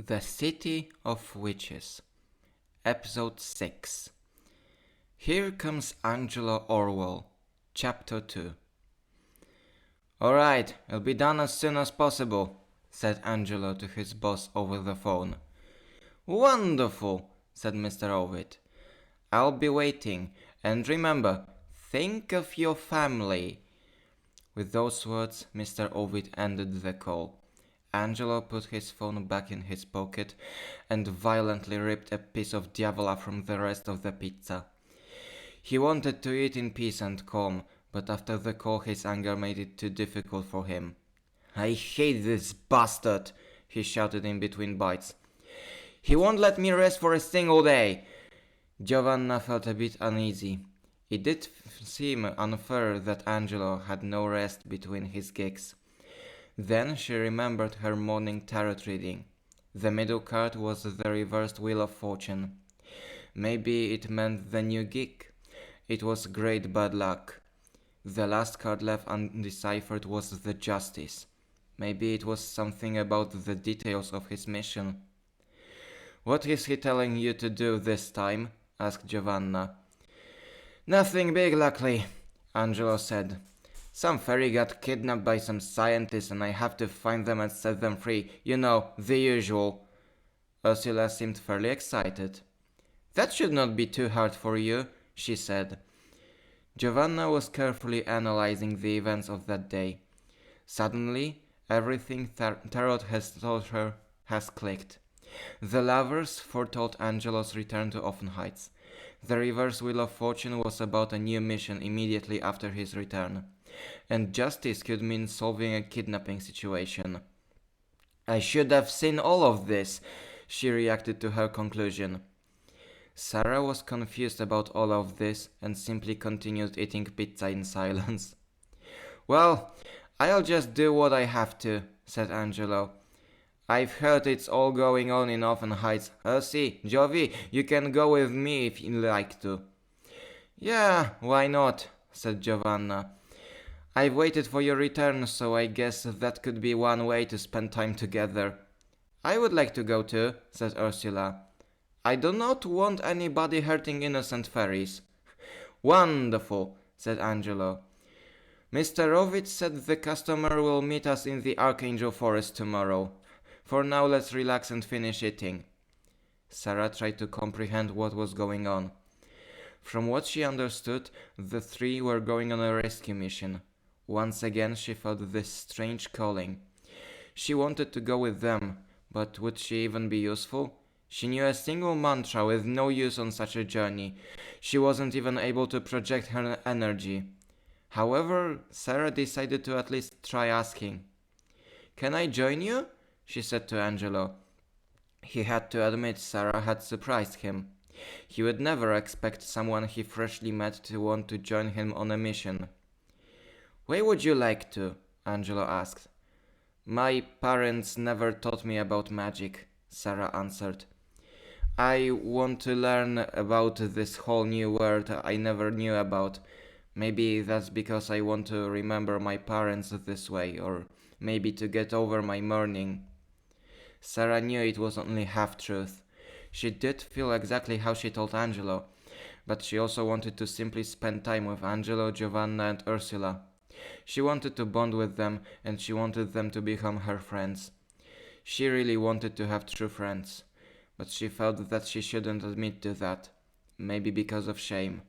The City of Witches, Episode 6. Here comes Angelo Orwell, Chapter 2. Alright, it'll be done as soon as possible, said Angelo to his boss over the phone. Wonderful, said Mr. Ovid. I'll be waiting, and remember, think of your family. With those words, Mr. Ovid ended the call. Angelo put his phone back in his pocket and violently ripped a piece of diavola from the rest of the pizza. He wanted to eat in peace and calm, but after the call his anger made it too difficult for him. I hate this bastard, he shouted in between bites. He won't let me rest for a single day. Giovanna felt a bit uneasy. It did seem unfair that Angelo had no rest between his gigs. Then she remembered her morning tarot reading. The middle card was the reversed Wheel of Fortune. Maybe it meant the new gig. It was great bad luck. The last card left undeciphered was the Justice. Maybe it was something about the details of his mission. What is he telling you to do this time? Asked Giovanna. Nothing big, luckily, Angelo said. Some fairy got kidnapped by some scientists and I have to find them and set them free. You know, the usual. Ursula seemed fairly excited. That should not be too hard for you, she said. Giovanna was carefully analyzing the events of that day. Suddenly, everything Tarot has told her has clicked. The lovers foretold Angelo's return to Offen Heights. The reverse Wheel of Fortune was about a new mission immediately after his return. And Justice could mean solving a kidnapping situation. I should have seen all of this, she reacted to her conclusion. Sarah was confused about all of this and simply continued eating pizza in silence. Well, I'll just do what I have to, said Angelo. I've heard it's all going on in Offen Heights. See, Jovi, you can go with me if you like to. Yeah, why not, said Giovanna. I've waited for your return, so I guess that could be one way to spend time together. I would like to go too, said Ursula. I do not want anybody hurting innocent fairies. Wonderful, said Angelo. Mr. Ovid said the customer will meet us in the Archangel Forest tomorrow. For now, let's relax and finish eating. Sarah tried to comprehend what was going on. From what she understood, the three were going on a rescue mission. Once again she felt this strange calling. She wanted to go with them, but would she even be useful? She knew a single mantra with no use on such a journey. She wasn't even able to project her energy. However, Sarah decided to at least try asking. Can I join you? She said to Angelo. He had to admit Sarah had surprised him. He would never expect someone he freshly met to want to join him on a mission. Where would you like to? Angelo asked. My parents never taught me about magic, Sarah answered. I want to learn about this whole new world I never knew about. Maybe that's because I want to remember my parents this way, or maybe to get over my mourning. Sarah knew it was only half-truth. She did feel exactly how she told Angelo, but she also wanted to simply spend time with Angelo, Giovanna and Ursula. She wanted to bond with them, and she wanted them to become her friends. She really wanted to have true friends, but she felt that she shouldn't admit to that. Maybe because of shame.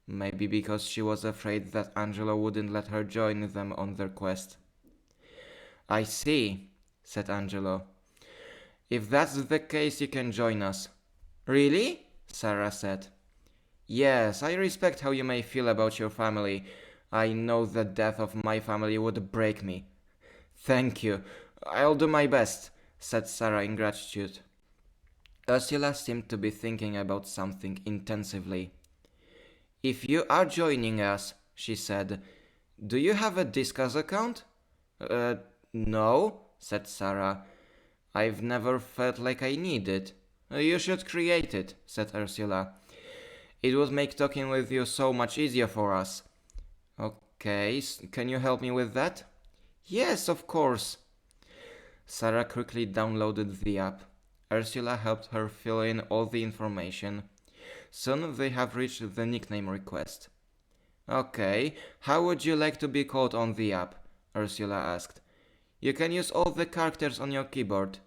Maybe because she was afraid that Angelo wouldn't let her join them on their quest. I see, said Angelo. If that's the case, you can join us. Really? Sarah said. Yes, I respect how you may feel about your family. I know the death of my family would break me. Thank you. I'll do my best, said Sarah in gratitude. Ursula seemed to be thinking about something intensively. If you are joining us, she said, do you have a Discuss account? No, said Sarah. I've never felt like I need it. You should create it, said Ursula. It would make talking with you so much easier for us. Okay, can you help me with that? Yes, of course. Sarah quickly downloaded the app. Ursula helped her fill in all the information. Soon they have reached the nickname request. Okay, how would you like to be called on the app? Ursula asked. You can use all the characters on your keyboard.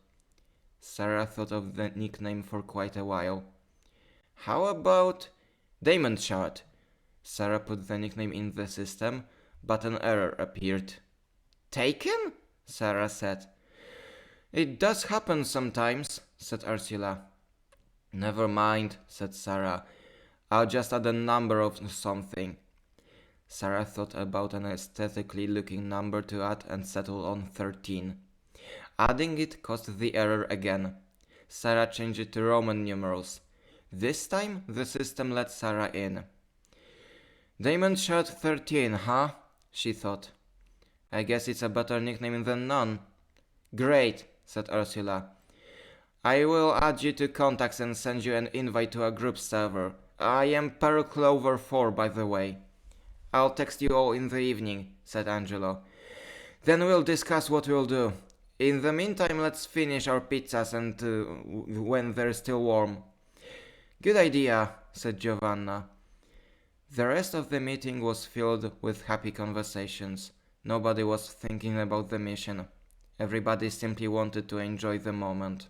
Sarah thought of the nickname for quite a while. How about Diamond Shard? Sarah put the nickname in the system, but an error appeared. Taken? Sarah said. It does happen sometimes, said Ursula. Never mind, said Sarah. I'll just add a number of something. Sarah thought about an aesthetically looking number to add and settled on 13. Adding it caused the error again. Sarah changed it to Roman numerals. This time, the system let Sarah in. Diamond Shard 13, huh? She thought. I guess it's a better nickname than none. Great, said Ursula. I will add you to contacts and send you an invite to a group server. I am Pearl Clover 4, by the way. I'll text you all in the evening, said Angelo. Then we'll discuss what we'll do. In the meantime, let's finish our pizzas and when they're still warm. Good idea, said Giovanna. The rest of the meeting was filled with happy conversations. Nobody was thinking about the mission. Everybody simply wanted to enjoy the moment.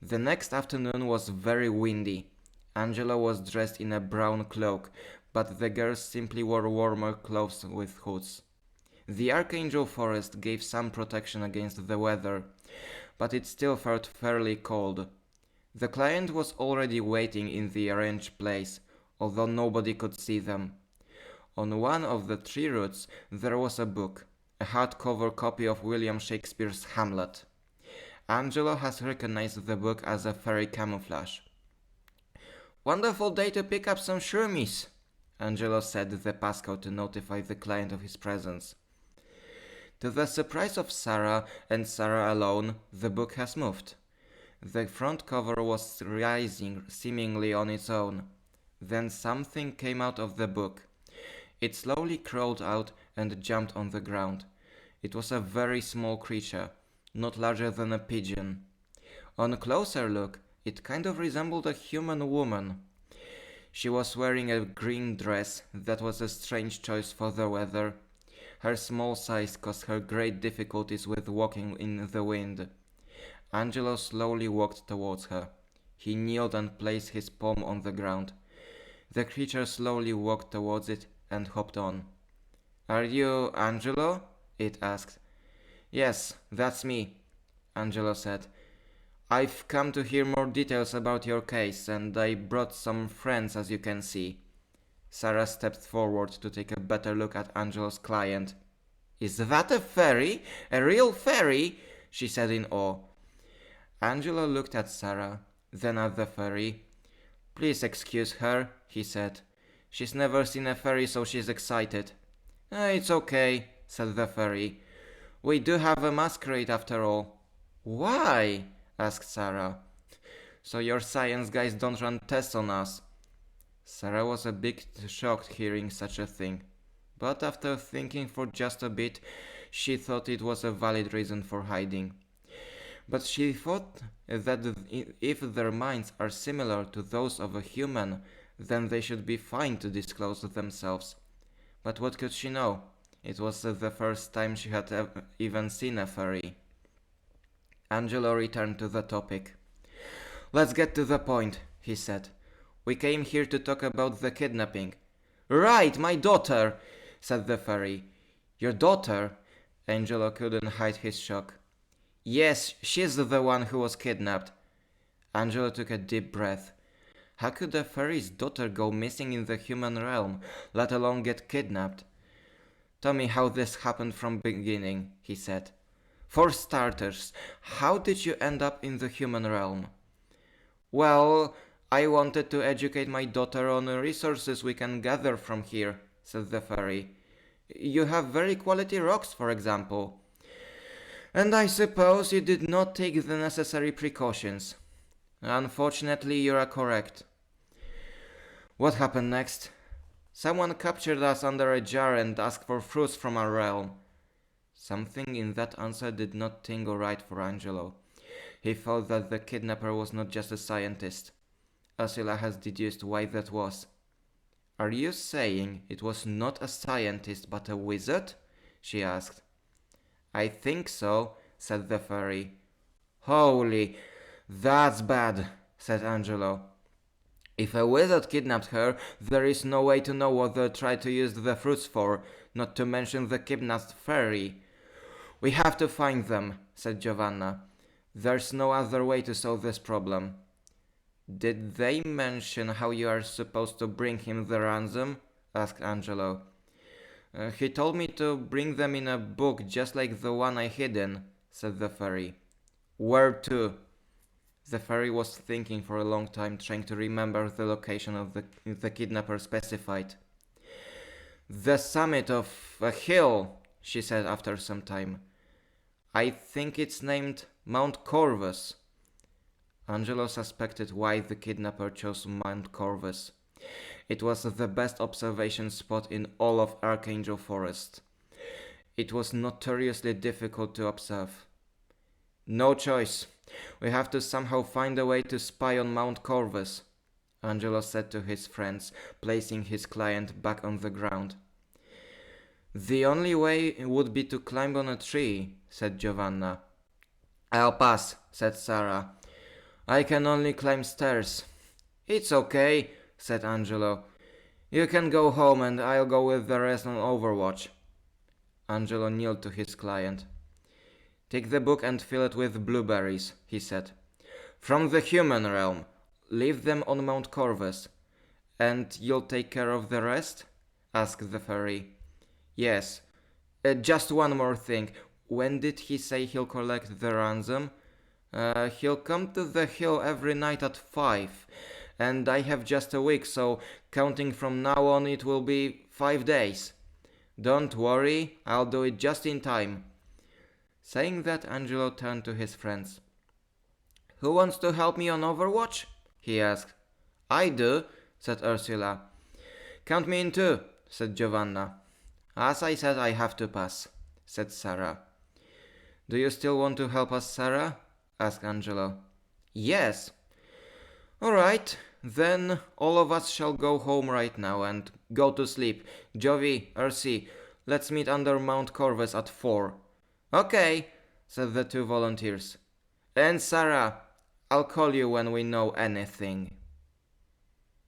The next afternoon was very windy. Angelo was dressed in a brown cloak, but the girls simply wore warmer clothes with hoods. The Archangel Forest gave some protection against the weather, but it still felt fairly cold. The client was already waiting in the arranged place, although nobody could see them. On one of the tree roots there was a book, a hardcover copy of William Shakespeare's Hamlet. Angelo has recognized the book as a fairy camouflage. Wonderful day to pick up some shroomies, Angelo said the passcode to notify the client of his presence. To the surprise of Sarah, and Sarah alone, the book has moved. The front cover was rising seemingly on its own. Then something came out of the book. It slowly crawled out and jumped on the ground. It was a very small creature, not larger than a pigeon. On a closer look, it kind of resembled a human woman. She was wearing a green dress that was a strange choice for the weather. Her small size caused her great difficulties with walking in the wind. Angelo slowly walked towards her. He kneeled and placed his palm on the ground. The creature slowly walked towards it and hopped on. Are you Angelo? It asked. Yes, that's me, Angelo said. I've come to hear more details about your case, and I brought some friends, as you can see. Sarah stepped forward to take a better look at Angelo's client. Is that a fairy? A real fairy? She said in awe. Angelo looked at Sarah, then at the fairy. Please excuse her, he said. She's never seen a fairy, so she's excited. It's okay, said the fairy. We do have a masquerade after all. Why? Asked Sarah. So your science guys don't run tests on us. Sarah was a bit shocked hearing such a thing. But after thinking for just a bit, she thought it was a valid reason for hiding. But she thought that if their minds are similar to those of a human, then they should be fine to disclose themselves. But what could she know? It was the first time she had even seen a fairy. Angelo returned to the topic. Let's get to the point, he said. We came here to talk about the kidnapping. Right, my daughter, said the fairy. Your daughter? Angelo couldn't hide his shock. Yes, she's the one who was kidnapped. Angelo took a deep breath. How could a fairy's daughter go missing in the human realm, let alone get kidnapped? Tell me how this happened from beginning, he said. For starters, how did you end up in the human realm? Well, I wanted to educate my daughter on the resources we can gather from here, said the fairy. You have very quality rocks, for example. And I suppose you did not take the necessary precautions. Unfortunately, you are correct. What happened next? Someone captured us under a jar and asked for fruits from our realm. Something in that answer did not tingle right for Angelo. He thought that the kidnapper was not just a scientist. Ursula has deduced why that was. Are you saying it was not a scientist but a wizard? She asked. I think so, said the fairy. Holy, that's bad, said Angelo. If a wizard kidnapped her, there is no way to know what they tried to use the fruits for, not to mention the kidnapped fairy. We have to find them, said Giovanna. There's no other way to solve this problem. Did they mention how you are supposed to bring him the ransom? Asked Angelo. He told me to bring them in a book just like the one I hid in, said the fairy. Where to? The fairy was thinking for a long time, trying to remember the location of the kidnapper specified. The summit of a hill, she said after some time. I think it's named Mount Corvus. Angelo suspected why the kidnapper chose Mount Corvus. It was the best observation spot in all of Archangel Forest. It was notoriously difficult to observe. No choice. We have to somehow find a way to spy on Mount Corvus, Angelo said to his friends, placing his client back on the ground. The only way would be to climb on a tree, said Giovanna. I'll pass, said Sarah. I can only climb stairs. It's okay, said Angelo. You can go home and I'll go with the rest on Overwatch. Angelo kneeled to his client. Take the book and fill it with blueberries, he said. From the human realm. Leave them on Mount Corvus. And you'll take care of the rest? Asked the fairy. Yes. Just one more thing. When did he say he'll collect the ransom? He'll come to the hill every night at 5. And I have just a week, so counting from now on it will be 5 days. Don't worry, I'll do it just in time. Saying that, Angelo turned to his friends. Who wants to help me on Overwatch? He asked. I do, said Ursula. Count me in too, said Giovanna. As I said, I have to pass, said Sarah. Do you still want to help us, Sarah? Asked Angelo. Yes. All right, then all of us shall go home right now and go to sleep. Jovi, Ursi, let's meet under Mount Corvus at 4. Okay, said the two volunteers. And Sarah, I'll call you when we know anything.